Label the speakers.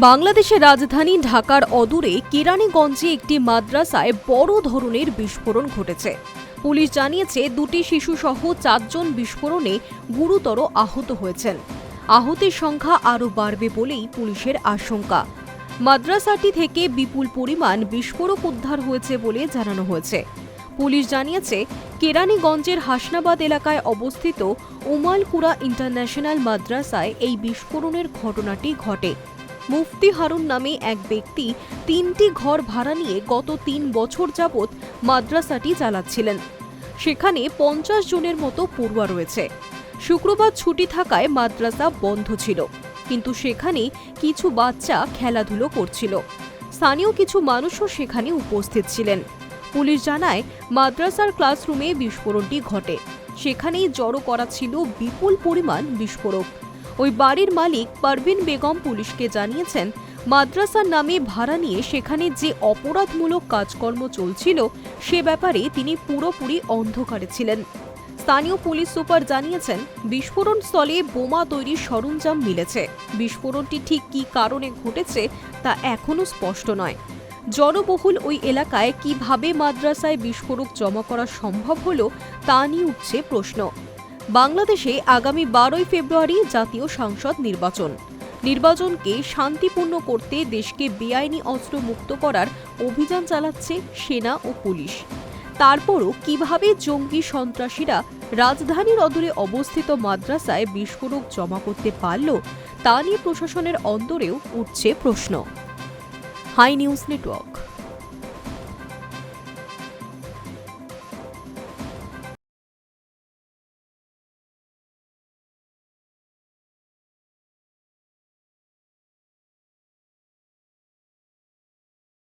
Speaker 1: বাংলাদেশের রাজধানী ঢাকার অদূরে কেরানীগঞ্জে একটি মাদ্রাসায় বড় ধরনের বিস্ফোরণ ঘটেছে। পুলিশ জানিয়েছে দুটি শিশুসহ 4 জন বিস্ফোরণে গুরুতর আহত হয়েছেন। আহতের সংখ্যা আরও বাড়বে বলেই পুলিশের আশঙ্কা। মাদ্রাসাটি থেকে বিপুল পরিমাণ বিস্ফোরক উদ্ধার হয়েছে বলে জানানো হয়েছে। পুলিশ জানিয়েছে কেরানীগঞ্জের হাসনাবাদ এলাকায় অবস্থিত উমালকুরা ইন্টারন্যাশনাল মাদ্রাসায় এই বিস্ফোরণের ঘটনাটি ঘটে। মুফতি হারুন নামে এক ব্যক্তি 3টি ঘর ভাড়া নিয়ে গত 3 বছর যাবৎ মাদ্রাসাটি চালাচ্ছিলেন। সেখানে 50 জনের মতো পড়ুয়া রয়েছে। শুক্রবার ছুটি থাকায় মাদ্রাসা বন্ধ ছিল, কিন্তু সেখানে কিছু বাচ্চা খেলাধুলো করছিল। স্থানীয় কিছু মানুষও সেখানে উপস্থিত ছিলেন। পুলিশ জানায় মাদ্রাসার ক্লাসরুমে বিস্ফোরণটি ঘটে। সেখানেই জড়ো করা ছিল বিপুল পরিমাণ বিস্ফোরক। ওই বাড়ির মালিক পারভিন বেগম পুলিশকে জানিয়েছেন, মাদ্রাসার নামে ভাড়া নিয়ে সেখানে যে অপরাধমূলক কাজকর্ম চলছিল সে ব্যাপারে তিনি পুরোপুরি অন্ধকারে ছিলেন। স্থানীয় পুলিশ সুপার জানিয়েছেন, বিস্ফোরণ স্থলে বোমা তৈরির সরঞ্জাম মিলেছে। বিস্ফোরণটি ঠিক কী কারণে ঘটেছে তা এখনও স্পষ্ট নয়। জনবহুল ওই এলাকায় কিভাবে মাদ্রাসায় বিস্ফোরক জমা করা সম্ভব হলো তা নিয়ে উঠছে প্রশ্ন। বাংলাদেশে আগামী 12 ফেব্রুয়ারি জাতীয় সংসদ নির্বাচনকে শান্তিপূর্ণ করতে দেশকে বেআইনি অস্ত্র মুক্ত করার অভিযান চালাচ্ছে সেনা ও পুলিশ। তারপরও কিভাবে জঙ্গি সন্ত্রাসীরা রাজধানীর অদূরে অবস্থিত মাদ্রাসায় বিস্ফোরক জমা করতে পারল তা নিয়ে প্রশাসনের অন্তরেও উঠছে প্রশ্ন। Hi news network.